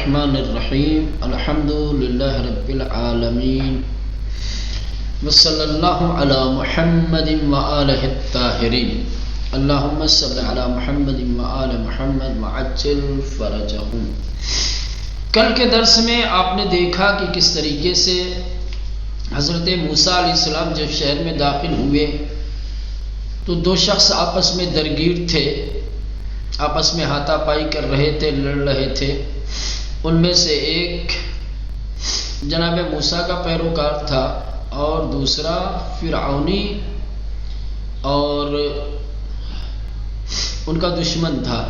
الرحمن الرحیم الحمد للہ رب العالمین وصلی اللہ علی محمد وآلہ الطاہرین اللہم صلی علی محمد وآل محمد وعجل فرجہم۔ کل کے درس میں آپ نے دیکھا کہ کس طریقے سے حضرت موسیٰ علیہ السلام جب شہر میں داخل ہوئے تو دو شخص آپس میں درگیر تھے، آپس میں ہاتھا پائی کر رہے تھے، لڑ رہے تھے۔ ان میں سے ایک جناب موسیٰ کا پیروکار تھا اور دوسرا فرعونی اور ان کا دشمن تھا۔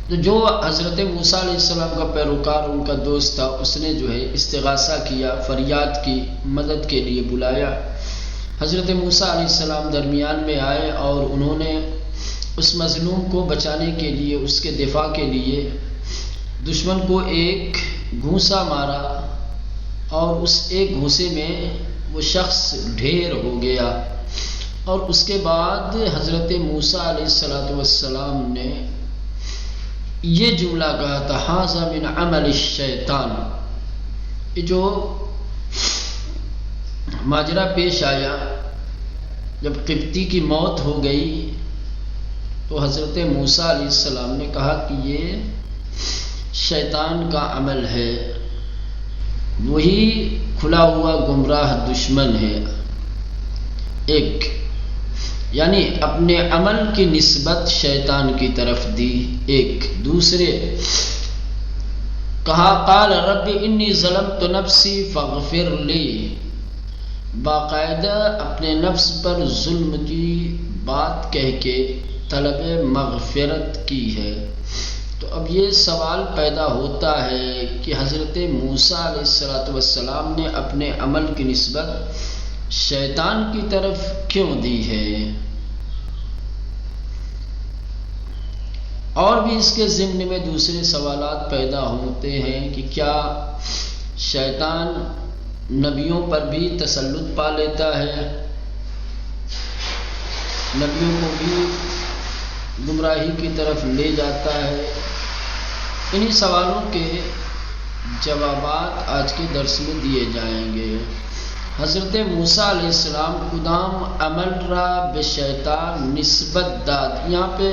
تو جو حضرت موسیٰ علیہ السلام کا پیروکار ان کا دوست تھا، اس نے جو ہے استغاثہ کیا، فریاد کی، مدد کے لیے بلایا۔ حضرت موسیٰ علیہ السلام درمیان میں آئے اور انہوں نے اس مظلوم کو بچانے کے لیے، اس کے دفاع کے لیے دشمن کو ایک گھونسا مارا اور اس ایک گھونسے میں وہ شخص ڈھیر ہو گیا۔ اور اس کے بعد حضرت موسیٰ علیہ السلام نے یہ جملہ کہا تھا، ھذا من عمل الشیطان۔ یہ جو ماجرا پیش آیا جب قبطی کی موت ہو گئی تو حضرت موسیٰ علیہ السلام نے کہا کہ یہ شیطان کا عمل ہے، وہی کھلا ہوا گمراہ دشمن ہے۔ ایک یعنی اپنے عمل کی نسبت شیطان کی طرف دی۔ ایک دوسرے کہا قال رب انی ظلمت نفسی فاغفر لی، باقاعدہ اپنے نفس پر ظلم کی بات کہہ کے طلب مغفرت کی ہے۔ تو اب یہ سوال پیدا ہوتا ہے کہ حضرت موسیٰ علیہ السلام نے اپنے عمل کی نسبت شیطان کی طرف کیوں دی ہے؟ اور بھی اس کے ضمن میں دوسرے سوالات پیدا ہوتے ہیں کہ کیا شیطان نبیوں پر بھی تسلط پا لیتا ہے، نبیوں کو بھی گمراہی کی طرف لے جاتا ہے؟ انہی سوالوں کے جوابات آج کے درس میں دیے جائیں گے۔ حضرت موسیٰ علیہ السلام کدام عمل را بے شیطان نسبت داد۔ یہاں پہ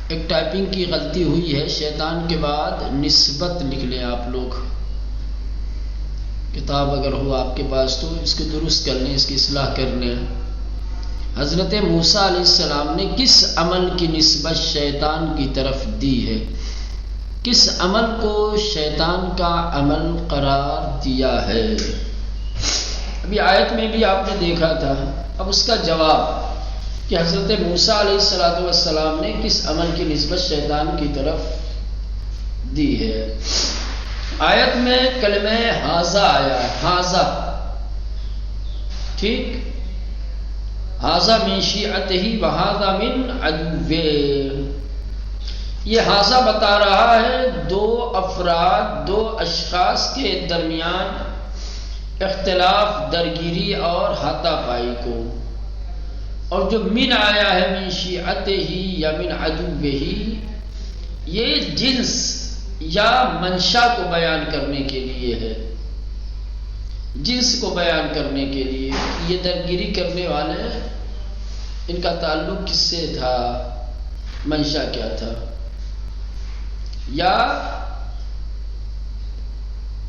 ایک ٹائپنگ کی غلطی ہوئی ہے، شیطان کے بعد نسبت لکھ لیں آپ لوگ، کتاب اگر ہو آپ کے پاس تو اس کو درست کر لیں، اس کی اصلاح کر لیں۔ حضرت موسیٰ علیہ السلام نے کس عمل کی نسبت شیطان کی طرف دی ہے؟ کس عمل کو شیطان کا عمل قرار دیا ہے؟ ابھی آیت میں بھی آپ نے دیکھا تھا، اب اس کا جواب کہ حضرت موسیٰ علیہ السلام نے کس عمل کی نسبت شیطان کی طرف دی ہے۔ آیت میں کلمہ ھذا آیا ہے، ھذا، ٹھیک، ھذا من شیعتہ وھذا من عدوہ۔ یہ ھذا بتا رہا ہے دو افراد، دو اشخاص کے درمیان اختلاف، درگیری اور ہاتھا پائی کو، اور جو من آیا ہے من شیعتہ یا من عدوہ، یہ جنس یا منشا کو بیان کرنے کے لیے ہے، جنس کو بیان کرنے کے لیے۔ یہ درگیری کرنے والے، ان کا تعلق کس سے تھا، منشا کیا تھا، یا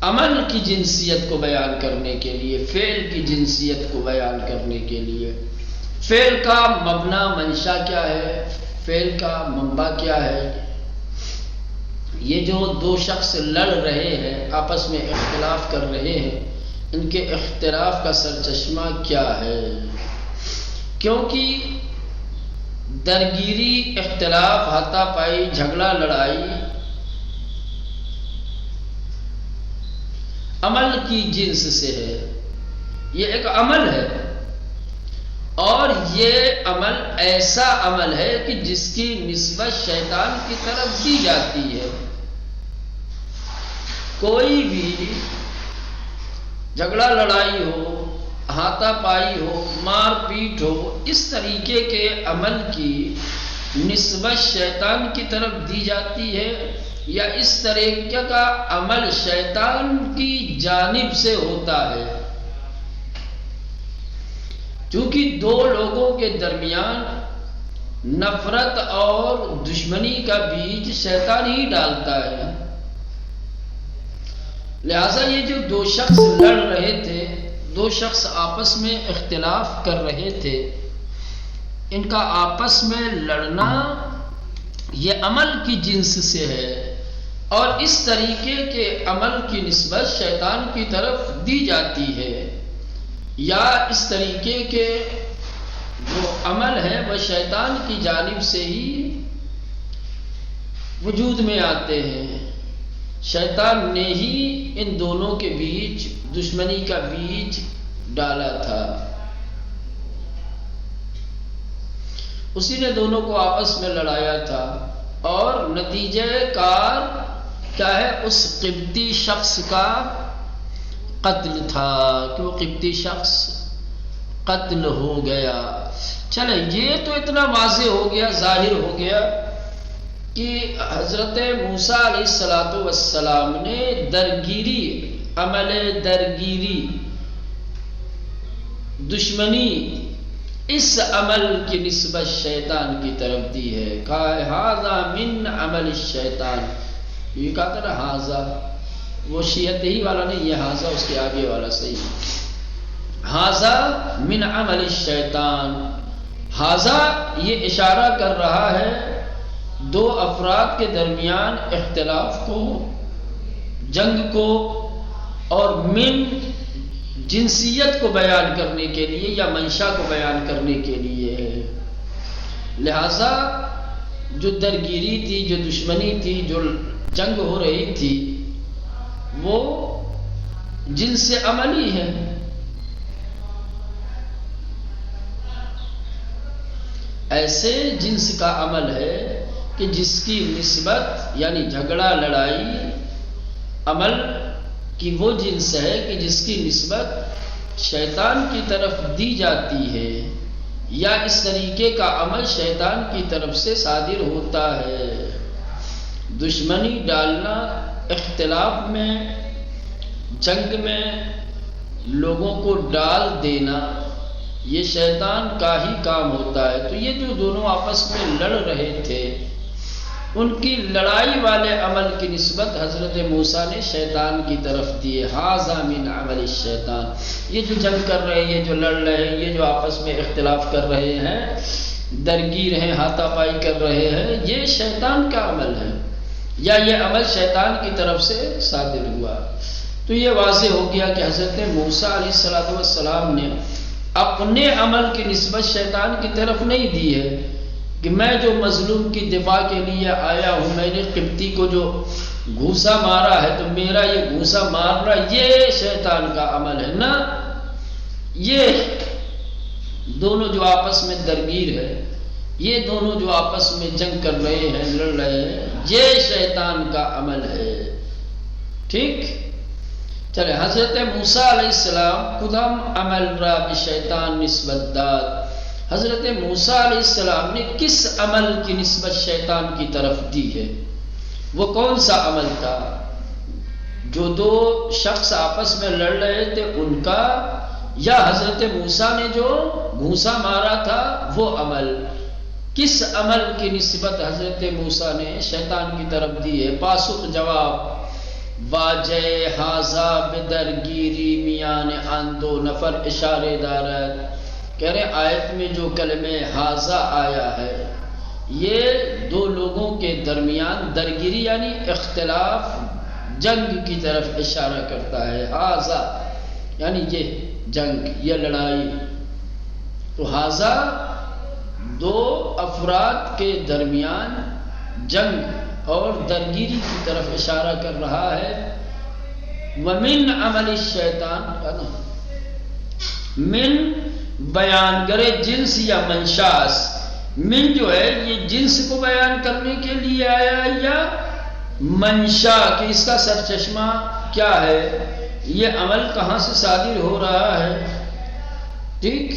عمل کی جنسیت کو بیان کرنے کے لیے، فعل کی جنسیت کو بیان کرنے کے لیے۔ فعل کا مبنا منشا کیا ہے، فعل کا منبع کیا ہے؟ یہ جو دو شخص لڑ رہے ہیں، آپس میں اختلاف کر رہے ہیں، ان کے اختلاف کا سرچشمہ کیا ہے؟ کیونکہ درگیری، اختلاف، ہاتھا پائی، جھگڑا، لڑائی عمل کی جنس سے ہے، یہ ایک عمل ہے، اور یہ عمل ایسا عمل ہے کہ جس کی نسبت شیطان کی طرف دی جاتی ہے۔ کوئی بھی جھگڑا لڑائی ہو، ہاتھا پائی ہو، مار پیٹ ہو، اس طریقے کے عمل کی نسبت شیطان کی طرف دی جاتی ہے، یا اس طریقے کا عمل شیطان کی جانب سے ہوتا ہے، چونکہ دو لوگوں کے درمیان نفرت اور دشمنی کا بیج شیطان ہی ڈالتا ہے، لہذا یہ جو دو شخص لڑ رہے تھے، دو شخص آپس میں اختلاف کر رہے تھے، ان کا آپس میں لڑنا یہ عمل کی جنس سے ہے، اور اس طریقے کے عمل کی نسبت شیطان کی طرف دی جاتی ہے، یا اس طریقے کے جو عمل ہے وہ شیطان کی جانب سے ہی وجود میں آتے ہیں، شیطان نے ہی ان دونوں کے بیچ دشمنی کا بیج ڈالا تھا، اسی نے دونوں کو آپس میں لڑایا تھا، اور نتیجہ کار کیا ہے؟ اس قبطی شخص کا قتل تھا، کہ وہ قبطی شخص قتل ہو گیا۔ چلے یہ تو اتنا واضح ہو گیا، ظاہر ہو گیا کہ حضرت موسیٰ علیہ السلام نے درگیری، عمل درگیری، دشمنی، اس عمل کی نسبت شیطان کی طرف دی ہے، کہا ہے ھذا من عمل الشیطان، یہ کہا تھا نا ھذا، وہ شیعت ہی والا نہیں، یہ ھذا اس کے آگے والا صحیح، ھذا من عمل الشیطان، ھذا یہ اشارہ کر رہا ہے دو افراد کے درمیان اختلاف کو، جنگ کو، اور من جنسیت کو بیان کرنے کے لیے یا منشا کو بیان کرنے کے لیے ہے، لہذا جو درگیری تھی، جو دشمنی تھی، جو جنگ ہو رہی تھی، وہ جنس عملی ہے، ایسے جنس کا عمل ہے کہ جس کی نسبت، یعنی جھگڑا لڑائی عمل کی وہ جنس ہے کہ جس کی نسبت شیطان کی طرف دی جاتی ہے، یا اس طریقے کا عمل شیطان کی طرف سے صادر ہوتا ہے، دشمنی ڈالنا، اختلاف میں، جنگ میں لوگوں کو ڈال دینا، یہ شیطان کا ہی کام ہوتا ہے۔ تو یہ جو دونوں آپس میں لڑ رہے تھے، ان کی لڑائی والے عمل کی نسبت حضرت موسیٰ نے شیطان کی طرف دی ہے، ھذا من عمل الشیطان، یہ جو جنگ کر رہے ہیں، یہ جو لڑ رہے ہیں، یہ جو آپس میں اختلاف کر رہے ہیں، درگیر ہیں، ہاتھا پائی کر رہے ہیں، یہ شیطان کا عمل ہے، یا یہ عمل شیطان کی طرف سے صادر ہوا۔ تو یہ واضح ہو گیا کہ حضرت موسیٰ علیہ السلام نے اپنے عمل کی نسبت شیطان کی طرف نہیں دی ہے، کہ میں جو مظلوم کی دفاع کے لیے آیا ہوں، میں نے قبطی کو جو گھوسا مارا ہے، تو میرا یہ گھوسا مارنا یہ شیطان کا عمل ہے، نہ، یہ دونوں جو آپس میں درگیر ہے، یہ دونوں جو آپس میں جنگ کر رہے ہیں، لڑ رہے ہیں، یہ شیطان کا عمل ہے، ٹھیک؟ چلے حضرت موسیٰ علیہ السلام کدام عمل را بشیطان نسبت داد، حضرت موسیٰ علیہ السلام نے کس عمل کی نسبت شیطان کی طرف دی ہے؟ وہ کون سا عمل تھا؟ جو دو شخص آپس میں لڑ رہے تھے ان کا، یا حضرت موسیٰ نے جو گھوسا مارا تھا وہ عمل؟ کس عمل کی نسبت حضرت موسیٰ نے شیطان کی طرف دی ہے؟ پاسخ جواب، واجہ ھذا بدرگیری میان آن دو نفر اشارے دارد، کہہ رہے آیت میں جو کلمہ ھذا آیا ہے یہ دو لوگوں کے درمیان درگیری یعنی اختلاف، جنگ کی طرف اشارہ کرتا ہے، ھذا یعنی یہ جنگ، یہ لڑائی، تو ھذا دو افراد کے درمیان جنگ اور درگیری کی طرف اشارہ کر رہا ہے۔ ومن عمل الشیطان، من بیان کرے جنس یا منشاس، من جو ہے یہ جنس کو بیان کرنے کے لیے آیا، یا منشا کہ اس کا سرچشمہ کیا ہے، یہ عمل کہاں سے صادر ہو رہا ہے، ٹھیک؟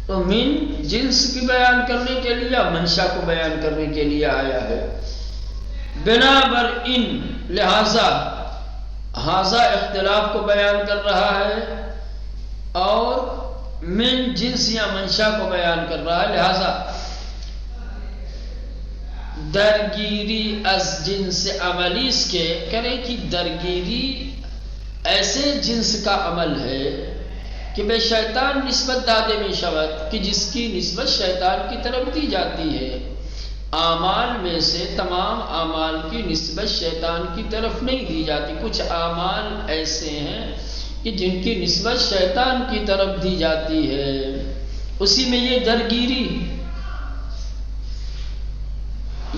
تو من جنس کی بیان کرنے کے لیے یا منشا کو بیان کرنے کے لیے آیا ہے۔ بنابر ان لہذا ہاذا اختلاف کو بیان کر رہا ہے اور من جنس یا منشا کو بیان کر رہا ہے. لہذا درگیری از جنس عملی اس کے کرے کہ درگیری ایسے جنس کا عمل ہے کہ بے شیطان نسبت دادے میں شود کہ جس کی نسبت شیطان کی طرف دی جاتی ہے. اعمال میں سے تمام اعمال کی نسبت شیطان کی طرف نہیں دی جاتی. کچھ اعمال ایسے ہیں کہ جن کی نسبت شیطان کی طرف دی جاتی ہے. اسی میں یہ درگیری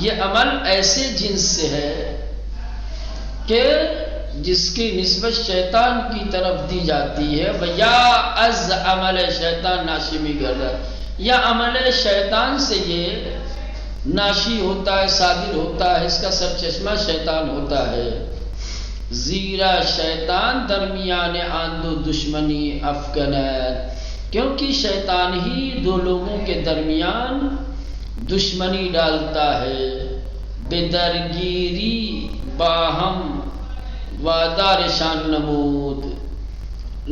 یہ عمل ایسے جنس سے ہے کہ جس کی نسبت شیطان کی طرف دی جاتی ہے. یا از عمل شیطان ناشمی گردد یا عمل شیطان سے یہ ناشی ہوتا ہے صادر ہوتا ہے. اس کا سرچشمہ شیطان ہوتا ہے. زیرا شیطان درمیان آن دو دشمنی افکنید کیونکہ شیطان ہی دو لوگوں کے درمیان دشمنی ڈالتا ہے. بدرگیری باہم وادارشان نمود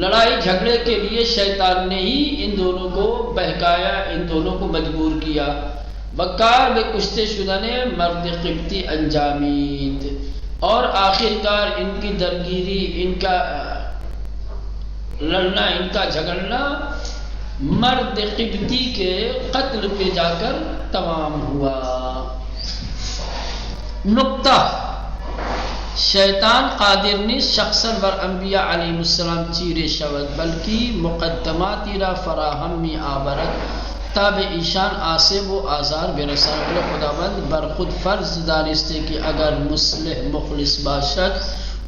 لڑائی جھگڑے کے لیے شیطان نے ہی ان دونوں کو بہکایا ان دونوں کو مجبور کیا. بکار بے کشتے شدہ نے مرد قبطی انجامید اور آخرکار ان کی درگیری ان کا لڑنا ان کا جھگڑنا مرد قبطی کے قتل پہ جا کر تمام ہوا. نقطہ شیطان قادر نیست شخصا بر انبیاء علیہ السلام چیره شود بلکہ مقدماتی را فراہم می آورد تا به ایشان آسیب و آزار برساند. خداوند بر خود فرض دانسته که اگر مصلح مخلص باشد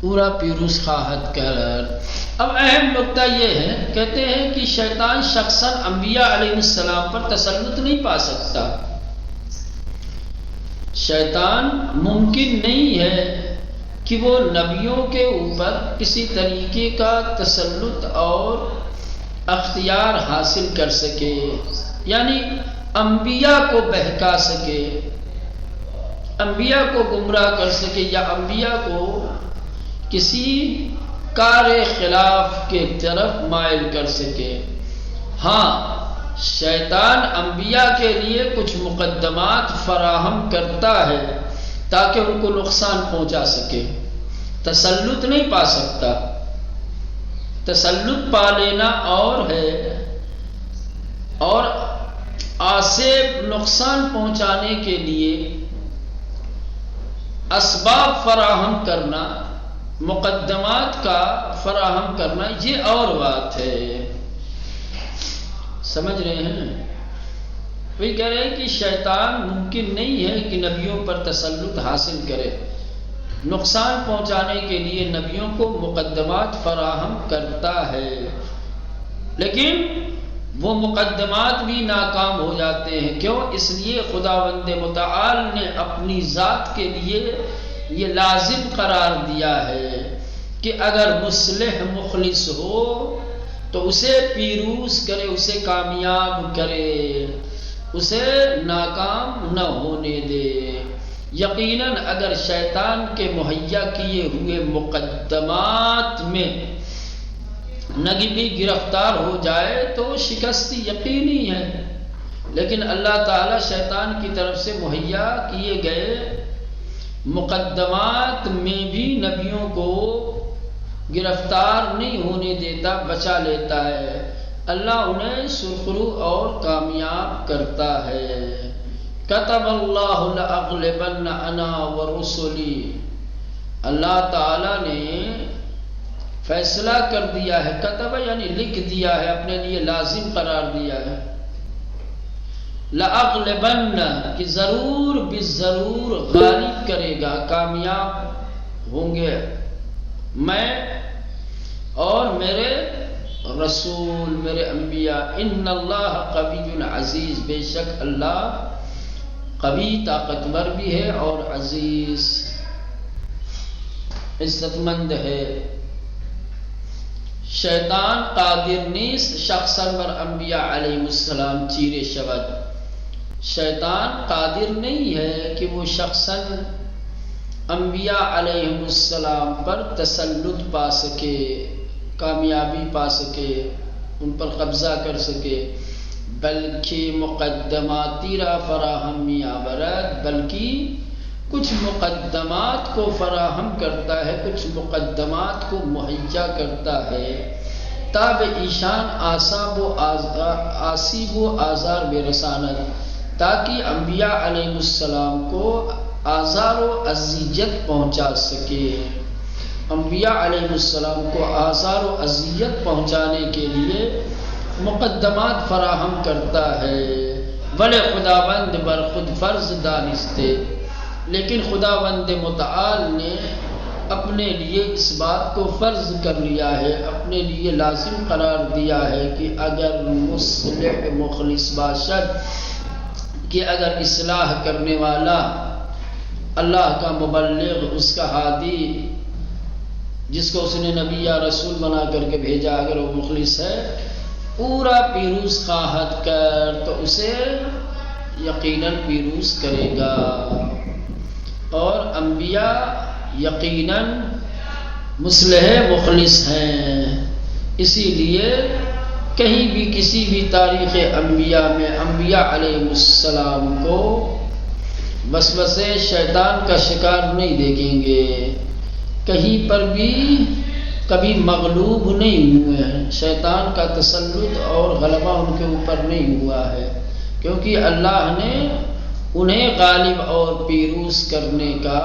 او را پیروز خواهد کرد. اب اہم نکتہ یہ ہے کہتے ہیں کہ شیطان شخصا انبیاء علیہ السلام پر تسلط نہیں پا سکتا. شیطان ممکن نہیں ہے کہ وہ نبیوں کے اوپر کسی طریقے کا تسلط اور اختیار حاصل کر سکے یعنی انبیاء کو بہکا سکے انبیاء کو گمراہ کر سکے یا انبیاء کو کسی کار خلاف کے طرف مائل کر سکے. ہاں شیطان انبیاء کے لیے کچھ مقدمات فراہم کرتا ہے تاکہ ان کو نقصان پہنچا سکے. تسلط نہیں پا سکتا. تسلط پا لینا اور ہے اور آسیب نقصان پہنچانے کے لیے اسباب فراہم کرنا مقدمات کا فراہم کرنا یہ اور بات ہے. سمجھ رہے ہیں؟ وہی کہہ رہے ہیں کہ شیطان ممکن نہیں ہے کہ نبیوں پر تسلط حاصل کرے. نقصان پہنچانے کے لیے نبیوں کو مقدمات فراہم کرتا ہے لیکن وہ مقدمات بھی ناکام ہو جاتے ہیں. کیوں؟ اس لیے خداوند متعال نے اپنی ذات کے لیے یہ لازم قرار دیا ہے کہ اگر مصلح مخلص ہو تو اسے پیروز کرے اسے کامیاب کرے اسے ناکام نہ ہونے دے. یقیناً اگر شیطان کے مہیا کیے ہوئے مقدمات میں نبی گرفتار ہو جائے تو شکست یقینی ہے لیکن اللہ تعالیٰ شیطان کی طرف سے مہیا کیے گئے مقدمات میں بھی نبیوں کو گرفتار نہیں ہونے دیتا بچا لیتا ہے. اللہ انہیں سرخرو اور کامیاب کرتا ہے. کتب اللہ لأغلبن انا ورسلی اللہ تعالیٰ نے فیصلہ کر دیا ہے. کتب یعنی لکھ دیا ہے اپنے لیے لازم قرار دیا ہے. لأغلبن کہ ضرور بالضرور غالب کرے گا کامیاب ہوں گے میں اور میرے رسول میرے انبیاء. ان اللہ قوی عزیز بے شک اللہ قوی طاقتور بھی ہے اور عزیز عزت مند ہے. شیطان قادر نیست شخصا بر انبیاء علیہ السلام چیره شود. شیطان قادر نہیں ہے کہ وہ شخصا انبیاء علیہم السلام پر تسلط پا سکے، کامیابی پا سکے، ان پر قبضہ کر سکے، بلکہ مقدماتی را فراہمی آورد، بلکہ کچھ مقدمات کو فراہم کرتا ہے، کچھ مقدمات کو مہیا کرتا ہے تاب ایشان آسیب و آزار برساند، تاکہ انبیاء علیہ السلام کو آزار و اذیت پہنچا سکے۔ انبیاء علیہ السلام کو آزار و اذیت پہنچانے کے لیے مقدمات فراہم کرتا ہے۔ بلے خداوند بر خود فرض دانستے، لیکن خداوند متعال نے اپنے لیے اس بات کو فرض کر لیا ہے، اپنے لیے لازم قرار دیا ہے کہ اگر مصلح مخلص باشد، کہ اگر اصلاح کرنے والا، اللہ کا مبلغ، اس کا ہادی، جس کو اس نے نبی یا رسول بنا کر کے بھیجا، اگر وہ مخلص ہے، پورا پیروز خواہد کر، تو اسے یقیناً پیروز کرے گا۔ اور انبیاء یقیناً مصلح مخلص ہیں، اسی لیے کہیں بھی کسی بھی تاریخ انبیاء میں انبیاء علیہ السلام کو وسوسے شیطان کا شکار نہیں دیکھیں گے، کہیں پر بھی کبھی مغلوب نہیں ہوئے ہیں، شیطان کا تسلط اور غلبہ ان کے اوپر نہیں ہوا ہے، کیونکہ اللہ نے انہیں غالب اور پیروز کرنے کا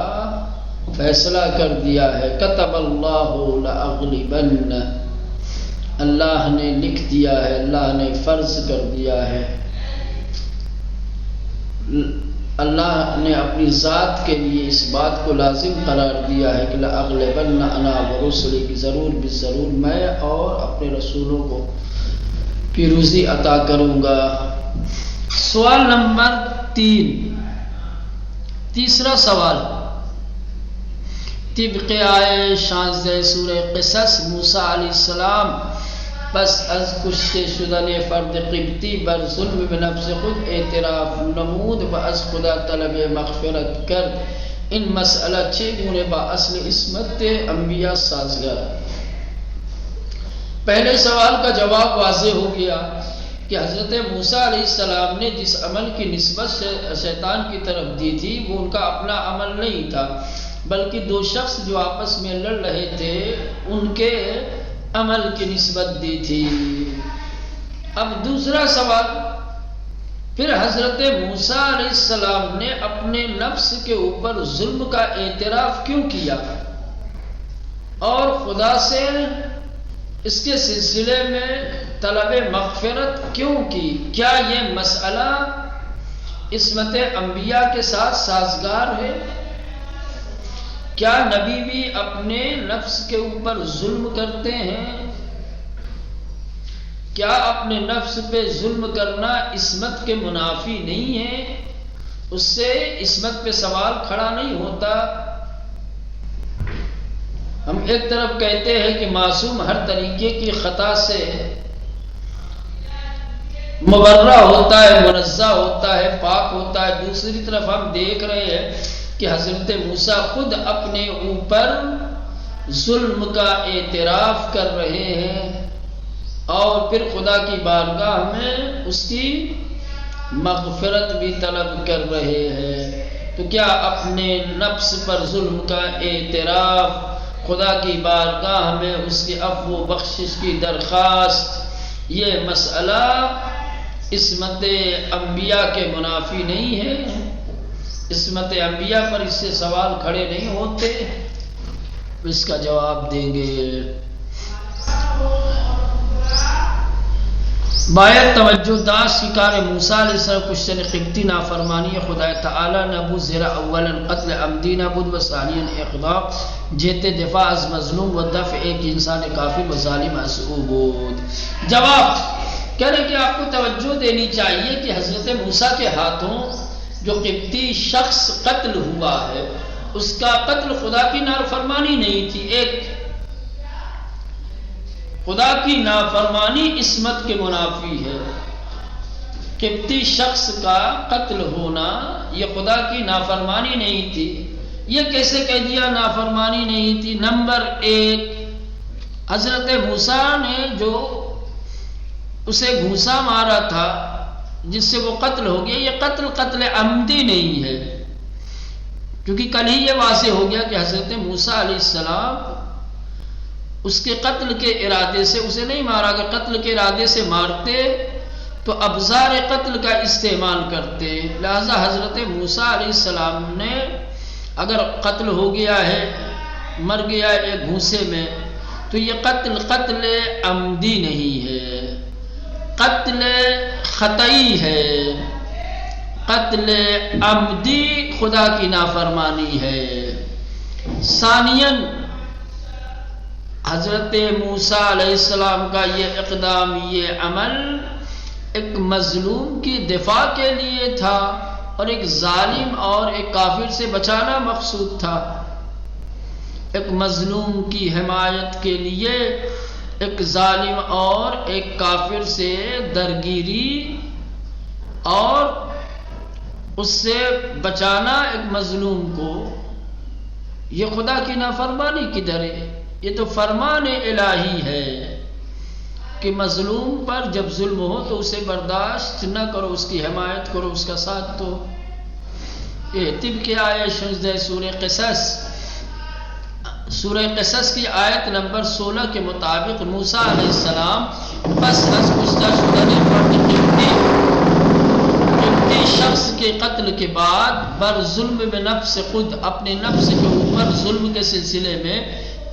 فیصلہ کر دیا ہے۔ کتب اللہ لأغلبن، اللہ نے لکھ دیا ہے، اللہ نے فرض کر دیا ہے، اللہ نے اپنی ذات کے لیے اس بات کو لازم قرار دیا ہے کہ لأغلبن انا ورسلی، کہ ضرور بالضرور میں اور اپنے رسولوں کو پیروزی عطا کروں گا۔ سوال نمبر 3، تیسرا سوال، طبق آئے 16 سورہ قصص، موسیٰ علیہ السلام پس از کشته شدن فرد قبطی بر ظلم به نفس خود اعتراف نمود و از خدا طلب مغفرت کرد، این مسئلہ چگونه با اصل عصمت انبیاء سازگار؟ پہلے سوال کا جواب واضح ہو گیا کہ حضرت موسیٰ علیہ السلام نے جس عمل کی نسبت شیطان کی طرف دی تھی وہ ان کا اپنا عمل نہیں تھا، بلکہ دو شخص جو آپس میں لڑ رہے تھے ان کے عمل کی نسبت دی تھی۔ اب دوسرا سوال، پھر حضرت موسیٰ علیہ السلام نے اپنے نفس کے اوپر ظلم کا اعتراف کیوں کیا اور خدا سے اس کے سلسلے میں طلب مغفرت کیوں کی؟ کیا یہ مسئلہ عصمت انبیاء کے ساتھ سازگار ہے؟ کیا نبی بھی اپنے نفس کے اوپر ظلم کرتے ہیں؟ کیا اپنے نفس پہ ظلم کرنا عصمت کے منافی نہیں ہے؟ اس سے عصمت پہ سوال کھڑا نہیں ہوتا۔ ہم ایک طرف کہتے ہیں کہ معصوم ہر طریقے کی خطا سے مبرہ ہوتا ہے، منزہ ہوتا ہے، پاک ہوتا ہے، دوسری طرف ہم دیکھ رہے ہیں کہ حضرت موسیٰ خود اپنے اوپر ظلم کا اعتراف کر رہے ہیں اور پھر خدا کی بارگاہ میں اس کی مغفرت بھی طلب کر رہے ہیں۔ تو کیا اپنے نفس پر ظلم کا اعتراف، خدا کی بارگاہ میں اس کی عفو و بخشش کی درخواست، یہ مسئلہ عصمت انبیاء کے منافی نہیں ہے؟ عصمت انبیاء پر اس سے سوال کھڑے نہیں ہوتے؟ اس کا جواب دیں گے۔ باید توجہ داشت کہ کار موسیٰ علیہ السلام کشتن قبطی نافرمانی خدا تعالی نبود، زیرا اولا قتل عمدی نبود و ثانیا اقدام جیت دفاع از مظلوم و دفع ایک انسان کافر و ظالم از او بود۔ جواب کہہ رہے کہ آپ کو توجہ دینی چاہیے کہ حضرت موسیٰ کے ہاتھوں جو قبطی شخص قتل ہوا ہے اس کا قتل خدا کی نافرمانی نہیں تھی، ایک خدا کی نافرمانی عصمت کے منافی ہے۔ قبطی شخص کا قتل ہونا یہ خدا کی نافرمانی نہیں تھی، یہ کیسے کہہ دیا نافرمانی نہیں تھی؟ نمبر ایک، حضرت موسیٰ نے جو اسے گھوسا مارا تھا جس سے وہ قتل ہو گیا، یہ قتل عمدی نہیں ہے، کیونکہ کل ہی یہ واضح ہو گیا کہ حضرت موسیٰ علیہ السلام اس کے قتل کے ارادے سے اسے نہیں مارا، اگر قتل کے ارادے سے مارتے تو ابزار قتل کا استعمال کرتے، لہذا حضرت موسیٰ علیہ السلام نے اگر قتل ہو گیا ہے، مر گیا ہے ایک گھوسے میں، تو یہ قتل عمدی نہیں ہے، قتل خطئی ہے، قتل عمدی خدا کی نافرمانی ہے۔ ثانیاً حضرت موسیٰ علیہ السلام کا یہ اقدام، یہ عمل ایک مظلوم کی دفاع کے لیے تھا اور ایک ظالم اور ایک کافر سے بچانا مقصود تھا، ایک مظلوم کی حمایت کے لیے ایک ظالم اور ایک کافر سے درگیری اور اس سے بچانا ایک مظلوم کو، یہ خدا کی نافرمانی کدھر ہے؟ یہ تو فرمان الہی ہے کہ مظلوم پر جب ظلم ہو تو اسے برداشت نہ کرو، اس کی حمایت کرو، اس کا ساتھ دو۔ یہ طب کی آیت شنزدہ سورہ قصص کی آیت نمبر 16 کے مطابق موسیٰ علیہ السلام بس از گزشتہ شدہ قبطی شخص کے قتل کے بعد بر ظلم میں نفس خود، اپنے نفس کے اوپر ظلم کے سلسلے میں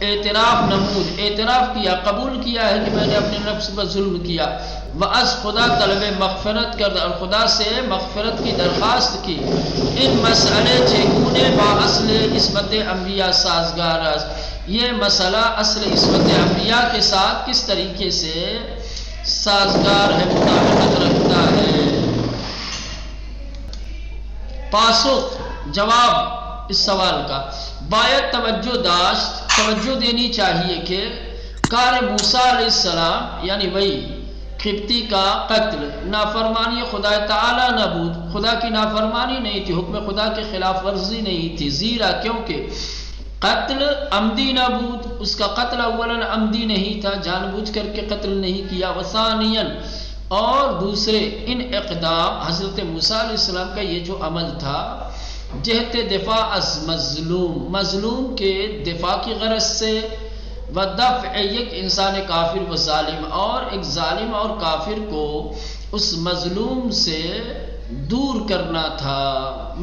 اعتراف کیا، قبول کیا ہے کہ میں نے اپنے نفس پر ظلم کیا، وَأَز خدا طلب مغفرت کر اور خدا سے مغفرت کی درخواست کی۔ ان مسئلے چگونے با اصل عصمت انبیاء سازگار است، یہ مسئلہ اصل عصمت انبیاء کے ساتھ کس طریقے سے سازگار ہے، مطابقت رکھتا ہے؟ پاسخ، جواب اس سوال کا، باید توجہ دینی چاہیے کہ کار موسیٰ علیہ السلام یعنی وہی قبطی کا قتل نافرمانی خدا تعالی نہ بود، خدا کی نافرمانی نہیں تھی، حکم خدا کے خلاف ورزی نہیں تھی، زیرا کیونکہ قتل عمدی نہ بود، اس کا قتل اولاً عمدی نہیں تھا، جان بوجھ کر کے قتل نہیں کیا، وثانیاً اور دوسرے ان اقدام حضرت موسیٰ علیہ السلام کا یہ جو عمل تھا جہت دفاع از مظلوم کے دفاع کی غرض سے، و دفع یک انسان کافر و ظالم، اور ایک ظالم اور کافر کو اس مظلوم سے دور کرنا تھا،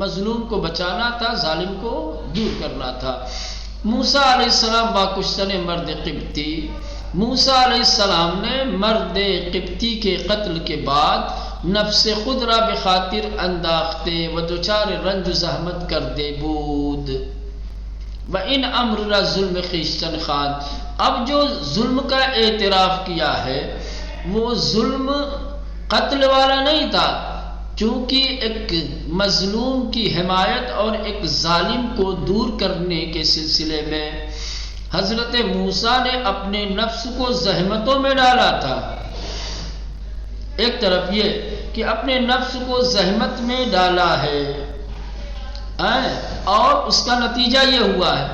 مظلوم کو بچانا تھا، ظالم کو دور کرنا تھا۔ موسیٰ علیہ السلام با کشتن مرد قبطی، موسیٰ علیہ السلام نے مرد قبطی کے قتل کے بعد نفس خود را بخاطر انداختے و دوچار رنج و زحمت کر دے بود، و ان امر را ظلم خیشتن خان، اب جو ظلم کا اعتراف کیا ہے وہ ظلم قتل والا نہیں تھا، چونکہ ایک مظلوم کی حمایت اور ایک ظالم کو دور کرنے کے سلسلے میں حضرت موسیٰ نے اپنے نفس کو زحمتوں میں ڈالا تھا۔ ایک طرف یہ کہ اپنے نفس کو زحمت میں ڈالا ہے اور اس کا نتیجہ یہ ہوا ہے،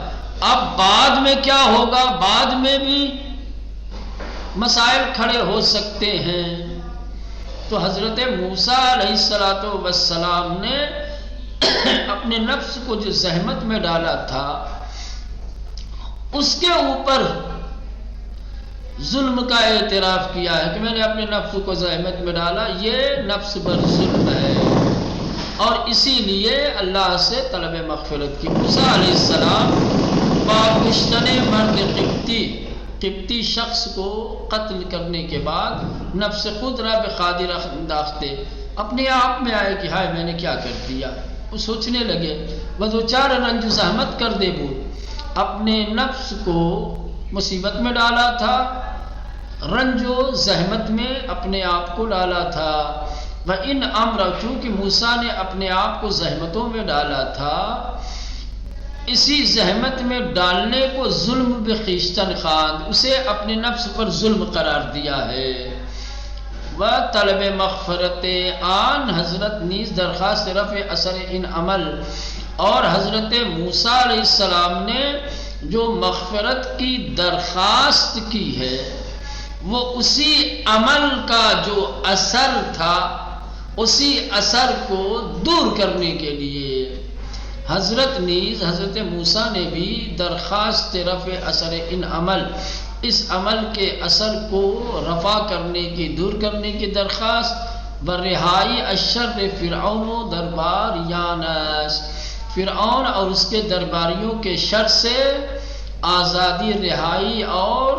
اب بعد میں کیا ہوگا، بعد میں بھی مسائل کھڑے ہو سکتے ہیں، تو حضرت موسیٰ علیہ السلام نے اپنے نفس کو جو زحمت میں ڈالا تھا اس کے اوپر ظلم کا اعتراف کیا ہے کہ میں نے اپنے نفس کو زحمت میں ڈالا، یہ نفس پر ظلم ہے، اور اسی لیے اللہ سے طلب مغفرت کی۔ موسیٰ علیہ السلام با کشتن مرد قبطی شخص کو قتل کرنے کے بعد نفس خود را بخاطر انداختے، اپنے آپ میں آئے کہ ہائے میں نے کیا کر دیا، وہ سوچنے لگے، وہ دوچار رنج زحمت کر دے بود، اپنے نفس کو مصیبت میں ڈالا تھا، رنج و زحمت میں اپنے آپ کو ڈالا تھا، وہ ان امر، چونکہ موسیٰ نے اپنے آپ کو زحمتوں میں ڈالا تھا، اسی زحمت میں ڈالنے کو ظلم بخیشتن خواند، اسے اپنے نفس پر ظلم قرار دیا ہے۔ و طلب مغفرت آن، حضرت نیز درخواست رفع اثر ان عمل اور حضرت موسیٰ علیہ السلام نے جو مغفرت کی درخواست کی ہے وہ اسی عمل کا جو اثر تھا اسی اثر کو دور کرنے کے لیے حضرت موسیٰ نے بھی درخواست رفع اثر ان عمل، اس عمل کے اثر کو رفع کرنے کی، دور کرنے کی درخواست برہائی الشر فرعون و دربار یانس، فرعون اور اس کے درباریوں کے شر سے آزادی، رہائی اور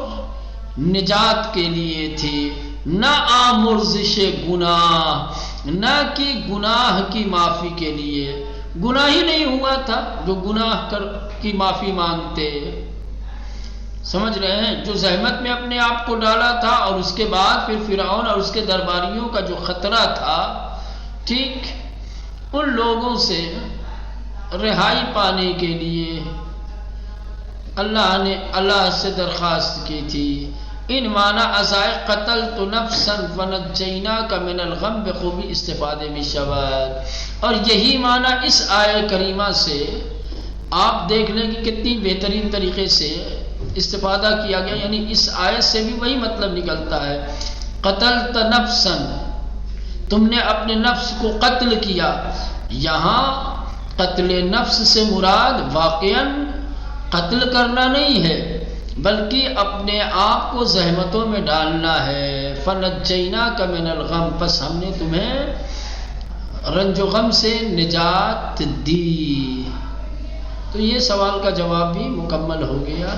نجات کے لیے تھی، نہ آمرزش گناہ، نہ کہ گناہ کی معافی کے لیے۔ گناہ ہی نہیں ہوا تھا جو گناہ کی معافی مانگتے، سمجھ رہے ہیں، جو زحمت میں اپنے آپ کو ڈالا تھا، اور اس کے بعد پھر فرعون اور اس کے درباریوں کا جو خطرہ تھا، ٹھیک، ان لوگوں سے رہائی پانے کے لیے اللہ نے اللہ سے درخواست کی تھی۔ ان معنی ازائے قتل تو نفسا فنجیناک من الغم بخوبی استفادے میں شود، اور یہی معنی اس آیہ کریمہ سے آپ دیکھ لیں کہ کتنی بہترین طریقے سے استفادہ کیا گیا، یعنی اس آیت سے بھی وہی مطلب نکلتا ہے، قتلت نفسا، تم نے اپنے نفس کو قتل کیا۔ یہاں قتل نفس سے مراد واقعاً قتل کرنا نہیں ہے بلکہ اپنے آپ کو زحمتوں میں ڈالنا ہے۔ فنجیناک من الغم، پس ہم نے تمہیں رنج و غم سے نجات دی۔ تو یہ سوال کا جواب بھی مکمل ہو گیا۔